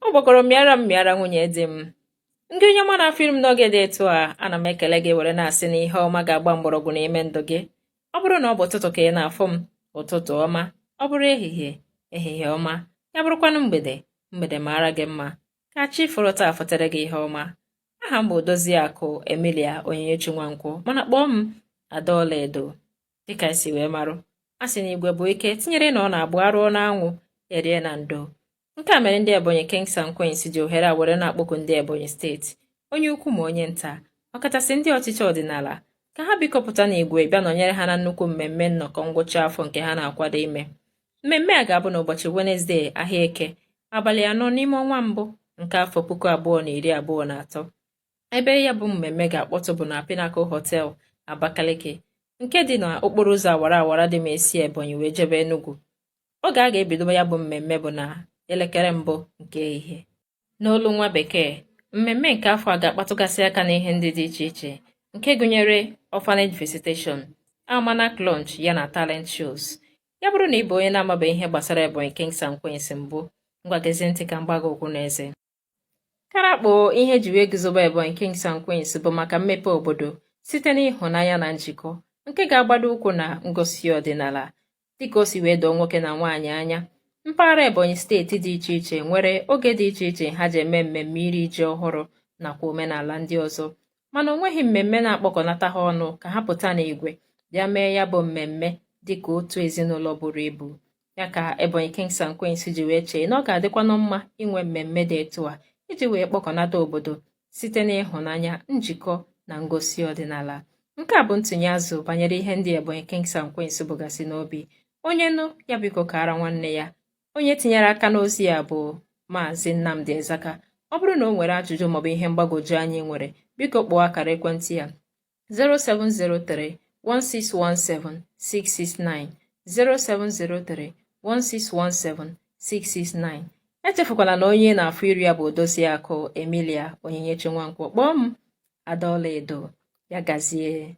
Ọ gbakọrọ mịara nwunye di m. Ndị onye ọma na-afụ m n'oge dị etu a, ana m ekele gị were na-asị na ihe ọma ga-agba mgbọrọgwụ n'ime ndụ gị. Ọ bụrụ na ọ bụ ụtụtụ ka ị na-afụ m, ụtụtụ ọma. Ọ bụrụ ehihie ọma. Ya bụrụkwanụ mgbede mara gị mma. Ka chi fụrụ taa fụtere gị ihe ọma. Aha m bụ Odoziakụ Emilia Onyinyechi Nwankwọ, mana kpọọ m Adaọla Edo. Dịka esi wee marụ, a sị na igwe bụ ike, tinyere na ọ na-abụ arụọ n'anwụ erie na ndo. Nke a mere ndị Ebonyi Kings and Queens ji ohere a were na-akpọku ndị Ebonyi steeti, onye ukwu ma onye nta, ọkachasị ndị ọchịchị ọdịnala, ka ha bikọpụta n'igwe bịa nọnyere ha na nnukwu mmemme nnọkọ ngwụcha afọ nke ha na-akwado ime. Mmemme a ga-abụ n'ụbọchị Wenezdee, ahịa Eke, abalị 4 n'ime ọnwa mbụ nke afọ 2023. Ebe ya bụ mmemme ga-akpọtụ bụ na Pinnacle Hotel, Abakaliki, nke dị n'okporo ụzọ awara awara dị ma esi Ebonyi wee jebe Enugu. Oge a ga-ebido ya bụ mmemme bụ na 1:00 nke ehihie. N'olu nwa bekee, mmemme nke afọ a ga-akpatụgasị aka n'ihe ndị dị iche iche, nke gụnyere orphanage visitation, almanac launch yana talent shows. Ya bụrụ na ị bụ onye na-amabeghị ihe gbasara Ebonyi Kings and Queens mbụ, ngwa gezie ntị ka mgbaga okwu n'eze. Karakpo ihe ji wee guzobe Ebonyi Kings and Queens bụ maka mmepe obodo site n'ịhụnanya na njikọ, nke ga-agbado ụkwụ na ngosi ọdịnala, dịka o si wee doo nwoke na nwaanyị anya. Mpaghara Ebonyi steeti dị iche iche nwere oge dị iche iche ha ji eme mmemme iri ji ọhụrụ nakwa omenala ndị ọzọ, mana o nweghị mmemme na-akpọkọnata ha ọnụ ka ha pụta n'igwe bịa mee ya bụ mmemme dịka otu ezinụlọ buru ibu. Ya ka Ebonyi Kings and Queens ji wee chee na ọ ga-adịkwanụ mma inwe mmemme dị etu a iji wee kpọkọnata obodo site n'ịhụnanya, njikọ na ngosi ọdịnala. Nke a bụ ntụnye azụ banyere ihe ndị Ebonyi Kings and Queens bụgasị n'obi. Onye nụ ya biko kara nwanne ya. Onye tinyere aka n'ozi ya bụ Maazị Nnamdi Ezaka. Ọ bụrụ na o nwere ajụjụ maọbụ ihe mgbagwoju anya nwere, biko kpọọ akara ekwentị ya 0703 1617 669 0703 1617 669. Echefukwala na onye na-afụ iri ya bụ Odoziakụ Emilia Onyinyechi Nwankwọ. Kpọọ m Adaọla Edo. Ya gazie.